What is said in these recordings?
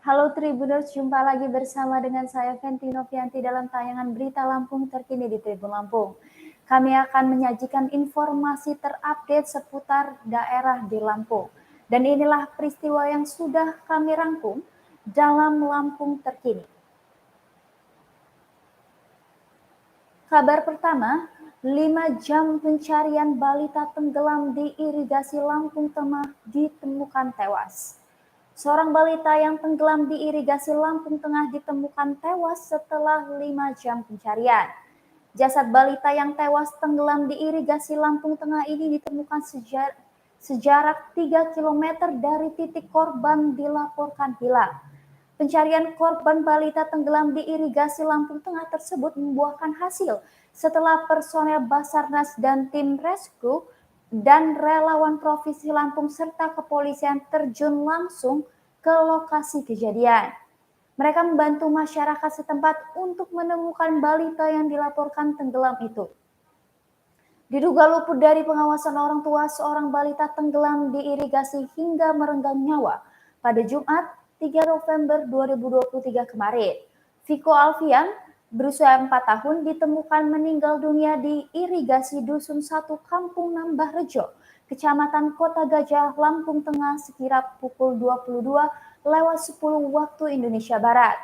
Halo Tribuners, jumpa lagi bersama dengan saya Fenty Novianti dalam tayangan Berita Lampung terkini di Tribun Lampung. Kami akan menyajikan informasi terupdate seputar daerah di Lampung. Dan inilah peristiwa yang sudah kami rangkum dalam Lampung terkini. Kabar pertama, 5 jam pencarian balita tenggelam di irigasi Lampung Tengah ditemukan tewas. Seorang balita yang tenggelam di irigasi Lampung Tengah ditemukan tewas setelah 5 jam pencarian. Jasad balita yang tewas tenggelam di irigasi Lampung Tengah ini ditemukan sejarak 3 km dari titik korban dilaporkan hilang. Pencarian korban balita tenggelam di irigasi Lampung Tengah tersebut membuahkan hasil setelah personel Basarnas dan tim rescue dan relawan Provinsi Lampung serta kepolisian terjun langsung ke lokasi kejadian. Mereka membantu masyarakat setempat untuk menemukan balita yang dilaporkan tenggelam itu. Diduga luput dari pengawasan orang tua, seorang balita tenggelam di irigasi hingga merenggang nyawa pada Jumat 3 November 2023 kemarin. Viko Alfian, berusia 4 tahun, ditemukan meninggal dunia di irigasi Dusun 1 Kampung Nambah Rejo, Kecamatan Kota Gajah, Lampung Tengah sekira pukul 22:10 waktu Indonesia Barat.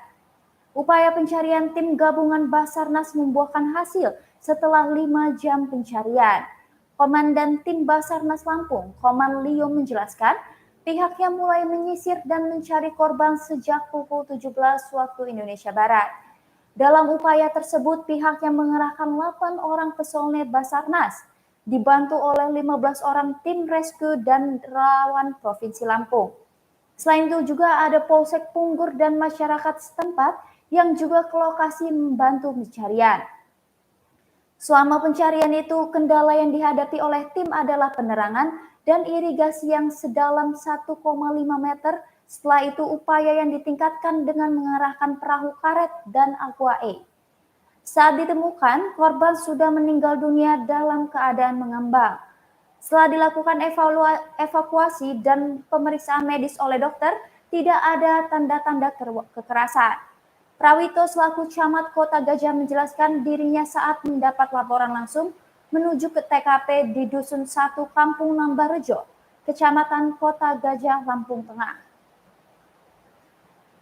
Upaya pencarian tim gabungan Basarnas membuahkan hasil setelah 5 jam pencarian. Komandan tim Basarnas Lampung, Koman Lio menjelaskan, pihaknya mulai menyisir dan mencari korban sejak pukul 17 waktu Indonesia Barat. Dalam upaya tersebut, pihaknya mengerahkan 8 orang personel Basarnas, dibantu oleh 15 orang tim rescue dan relawan Provinsi Lampung. Selain itu juga ada Polsek Punggur dan masyarakat setempat yang juga ke lokasi membantu pencarian. Selama pencarian itu, kendala yang dihadapi oleh tim adalah penerangan dan irigasi yang sedalam 1,5 meter. Setelah itu upaya yang ditingkatkan dengan mengarahkan perahu karet dan aqua-aid. Saat ditemukan, korban sudah meninggal dunia dalam keadaan mengambang. Setelah dilakukan evakuasi dan pemeriksaan medis oleh dokter, tidak ada tanda-tanda kekerasan. Prawito selaku camat Kota Gajah menjelaskan dirinya saat mendapat laporan langsung menuju ke TKP di Dusun 1 Kampung Nambah Rejo, Kecamatan Kota Gajah, Lampung Tengah.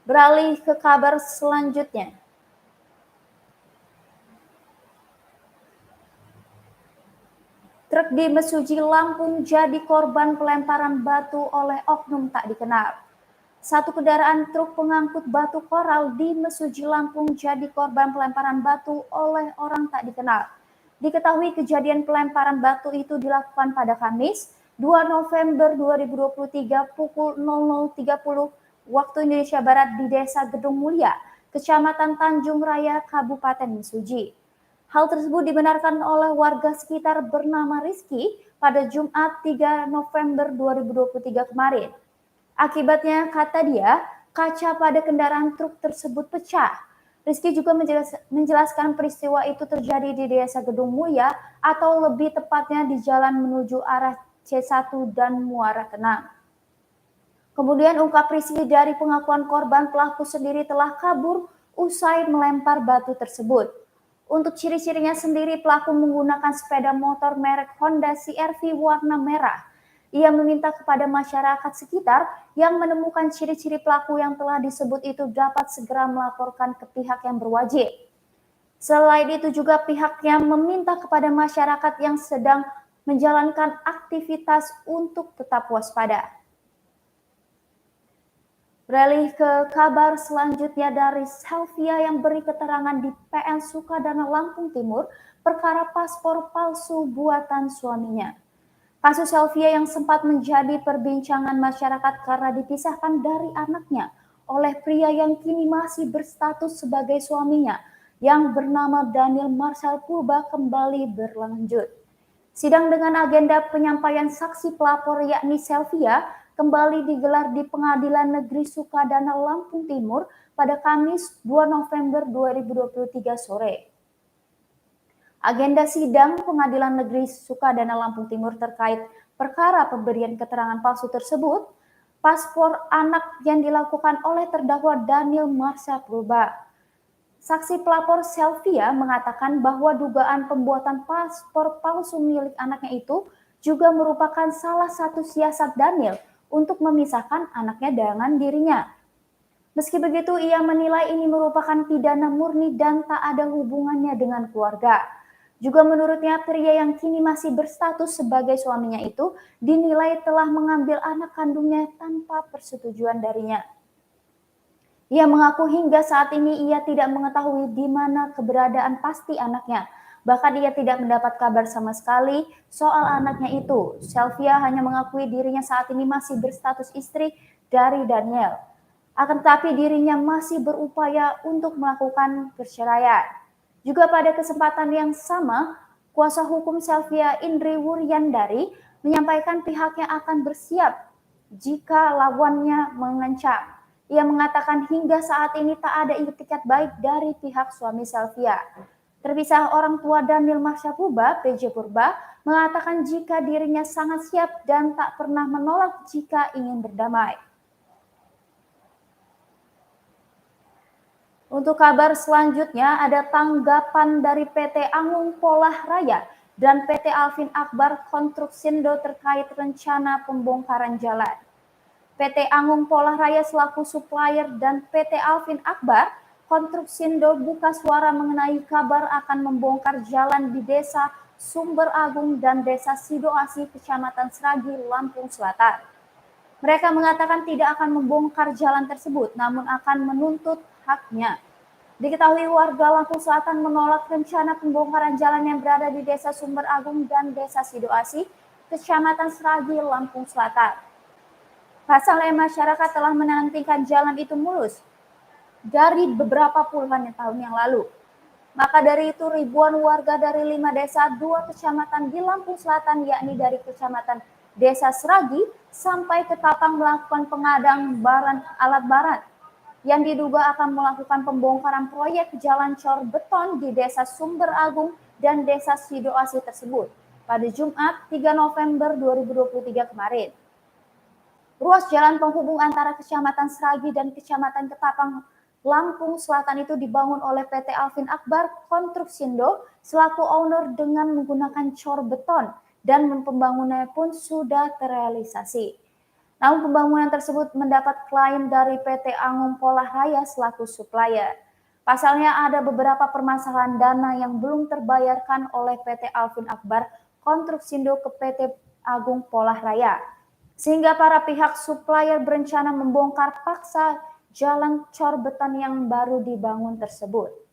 Beralih ke kabar selanjutnya. Truk di Mesuji, Lampung jadi korban pelemparan batu oleh oknum tak dikenal. Satu kendaraan truk pengangkut batu koral di Mesuji, Lampung jadi korban pelemparan batu oleh orang tak dikenal. Diketahui kejadian pelemparan batu itu dilakukan pada Kamis 2 November 2023 pukul 00.30 waktu Indonesia Barat di Desa Gedung Mulia, Kecamatan Tanjung Raya, Kabupaten Mesuji. Hal tersebut dibenarkan oleh warga sekitar bernama Rizky pada Jumat 3 November 2023 kemarin. Akibatnya, kata dia, kaca pada kendaraan truk tersebut pecah. Rizky juga menjelaskan peristiwa itu terjadi di Desa Gedung Mulia atau lebih tepatnya di jalan menuju arah C1 dan Muara Kenang. Kemudian ungkap Rizky dari pengakuan korban, pelaku sendiri telah kabur usai melempar batu tersebut. Untuk ciri-cirinya sendiri, pelaku menggunakan sepeda motor merek Honda CR-V warna merah. Ia meminta kepada masyarakat sekitar yang menemukan ciri-ciri pelaku yang telah disebut itu dapat segera melaporkan ke pihak yang berwajib. Selain itu juga pihaknya meminta kepada masyarakat yang sedang menjalankan aktivitas untuk tetap waspada. Beralih ke kabar selanjutnya dari Selvia yang beri keterangan di PN Sukadana, Lampung Timur, perkara paspor palsu buatan suaminya. Kasus Selvia yang sempat menjadi perbincangan masyarakat karena dipisahkan dari anaknya oleh pria yang kini masih berstatus sebagai suaminya yang bernama Daniel Marcel Purba kembali berlanjut. Sidang dengan agenda penyampaian saksi pelapor yakni Selvia kembali digelar di Pengadilan Negeri Sukadana, Lampung Timur pada Kamis 2 November 2023 sore. Agenda sidang Pengadilan Negeri Sukadana, Lampung Timur terkait perkara pemberian keterangan palsu tersebut, paspor anak yang dilakukan oleh terdakwa Daniel Marsha Purba. Saksi pelapor Selvia mengatakan bahwa dugaan pembuatan paspor palsu milik anaknya itu juga merupakan salah satu siasat Daniel untuk memisahkan anaknya dengan dirinya. Meski begitu, ia menilai ini merupakan pidana murni dan tak ada hubungannya dengan keluarga. Juga menurutnya, pria yang kini masih berstatus sebagai suaminya itu dinilai telah mengambil anak kandungnya tanpa persetujuan darinya. Ia mengaku hingga saat ini ia tidak mengetahui di mana keberadaan pasti anaknya. Bahkan ia tidak mendapat kabar sama sekali soal anaknya itu. Selvia hanya mengakui dirinya saat ini masih berstatus istri dari Daniel. Akan tetapi dirinya masih berupaya untuk melakukan perceraian. Juga pada kesempatan yang sama, kuasa hukum Selvia Indri Wuryandari menyampaikan pihaknya akan bersiap jika lawannya mengancam. Ia mengatakan hingga saat ini tak ada itikat baik dari pihak suami Selvia. Terpisah, orang tua Daniel Marsha Purba, PJ Purba, mengatakan jika dirinya sangat siap dan tak pernah menolak jika ingin berdamai. Untuk kabar selanjutnya, ada tanggapan dari PT Angung Polah Raya dan PT Alvin Akbar Konstruksindo terkait rencana pembongkaran jalan. PT Angung Polah Raya selaku supplier dan PT Alvin Akbar Konstruksindo buka suara mengenai kabar akan membongkar jalan di Desa Sumber Agung dan Desa Sidoasi, Kecamatan Sragi, Lampung Selatan. Mereka mengatakan tidak akan membongkar jalan tersebut, namun akan menuntut haknya. Diketahui warga Lampung Selatan menolak rencana pembongkaran jalan yang berada di Desa Sumber Agung dan Desa Sidoasi, Kecamatan Sragi, Lampung Selatan. Pasalnya masyarakat telah menantikan jalan itu mulus dari beberapa puluhan tahun yang lalu. Maka dari itu ribuan warga dari 5 desa 2 kecamatan di Lampung Selatan, yakni dari Kecamatan Desa Sragi sampai ke Tapang melakukan pengadaan alat barat yang diduga akan melakukan pembongkaran proyek jalan cor beton di Desa Sumber Agung dan Desa Sidoasi tersebut pada Jumat 3 November 2023 kemarin. Ruas jalan penghubung antara Kecamatan Sragi dan Kecamatan Ketapang Lampung Selatan itu dibangun oleh PT Alvin Akbar Konstruksindo selaku owner dengan menggunakan cor beton dan pembangunannya pun sudah terrealisasi. Namun pembangunan tersebut mendapat klaim dari PT Angung Polah Raya selaku supplier. Pasalnya ada beberapa permasalahan dana yang belum terbayarkan oleh PT Alvin Akbar Konstruksindo ke PT Agung Polah Raya. Sehingga para pihak supplier berencana membongkar paksa jalan cor beton yang baru dibangun tersebut.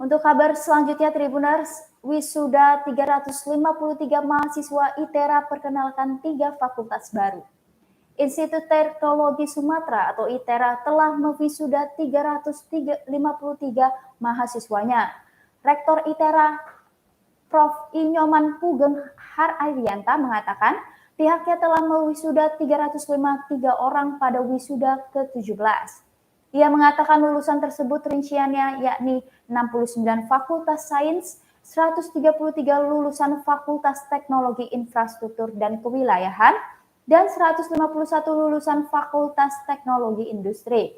Untuk kabar selanjutnya Tribuners, wisuda 353 mahasiswa ITERA perkenalkan 3 fakultas baru. Institut Teknologi Sumatera atau ITERA telah mewisuda 353 mahasiswanya. Rektor ITERA Prof. Inyoman Pugeng Harianta mengatakan pihaknya telah mewisuda 353 orang pada wisuda ke-17. Ia mengatakan lulusan tersebut rinciannya yakni 69 Fakultas Sains, 133 lulusan Fakultas Teknologi Infrastruktur dan Kewilayahan, dan 151 lulusan Fakultas Teknologi Industri.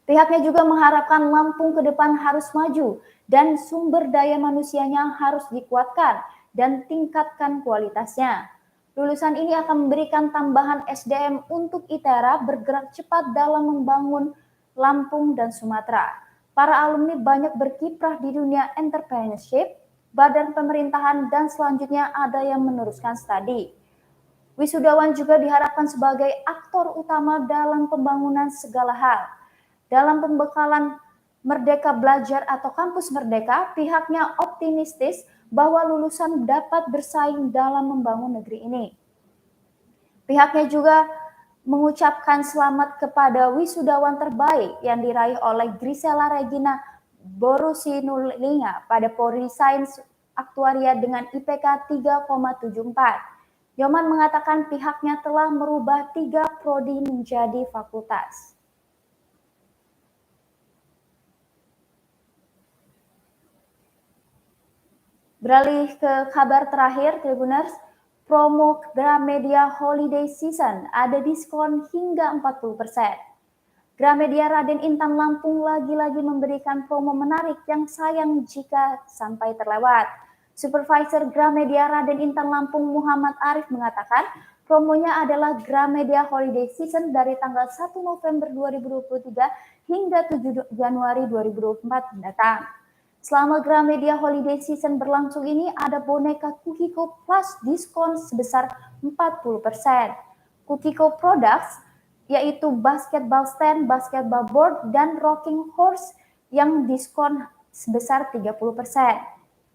Pihaknya juga mengharapkan Lampung ke depan harus maju dan sumber daya manusianya harus dikuatkan dan tingkatkan kualitasnya. Lulusan ini akan memberikan tambahan SDM untuk ITERA bergerak cepat dalam membangun Lampung dan Sumatera. Para alumni banyak berkiprah di dunia entrepreneurship, badan pemerintahan, dan selanjutnya ada yang meneruskan studi. Wisudawan juga diharapkan sebagai aktor utama dalam pembangunan segala hal. Dalam pembekalan Merdeka Belajar atau Kampus Merdeka, pihaknya optimistis bahwa lulusan dapat bersaing dalam membangun negeri ini. Pihaknya juga mengucapkan selamat kepada wisudawan terbaik yang diraih oleh Grisela Regina Borusinulinga pada Polri Sains Aktuaria dengan IPK 3,74. Yoman mengatakan pihaknya telah merubah 3 prodi menjadi fakultas. Beralih ke kabar terakhir, Tribuners, promo Gramedia Holiday Season ada diskon hingga 40%. Gramedia Raden Intan Lampung lagi-lagi memberikan promo menarik yang sayang jika sampai terlewat. Supervisor Gramedia Raden Intan Lampung Muhammad Arif mengatakan, promonya adalah Gramedia Holiday Season dari tanggal 1 November 2023 hingga 7 Januari 2024 mendatang. Selama Gramedia Holiday Season berlangsung ini ada boneka Kukiko plus diskon sebesar 40%. Kukiko Products yaitu basketball stand, basketball board, dan rocking horse yang diskon sebesar 30%.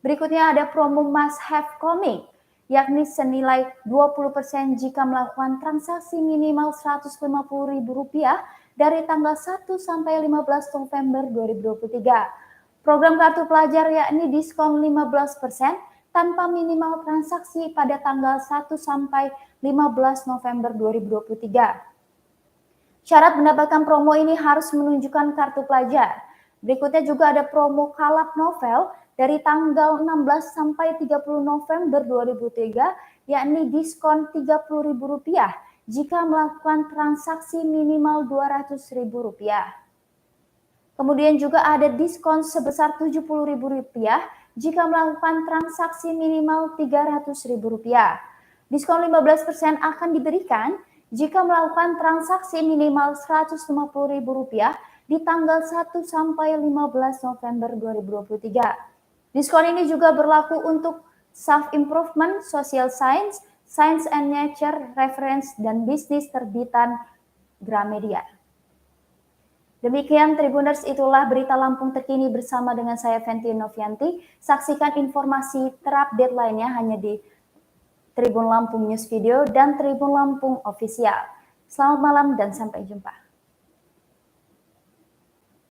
Berikutnya ada promo must have comic, yakni senilai 20% jika melakukan transaksi minimal Rp150.000 dari tanggal 1 sampai 15 November 2023. Program kartu pelajar yakni diskon 15% tanpa minimal transaksi pada tanggal 1 sampai 15 November 2023. Syarat mendapatkan promo ini harus menunjukkan kartu pelajar. Berikutnya juga ada promo Kalap Novel dari tanggal 16 sampai 30 November 2003, yakni diskon Rp30.000 jika melakukan transaksi minimal Rp200.000. Kemudian juga ada diskon sebesar Rp70.000 jika melakukan transaksi minimal Rp300.000. Diskon 15% akan diberikan jika melakukan transaksi minimal Rp150.000 di tanggal 1 sampai 15 November 2023. Diskon ini juga berlaku untuk self-improvement, social science, science and nature, reference, dan bisnis terbitan Gramedia. Demikian Tribuners, itulah berita Lampung terkini bersama dengan saya Fenty Novianti. Saksikan informasi terupdate lainnya hanya di Tribun Lampung News Video dan Tribun Lampung Official. Selamat malam dan sampai jumpa.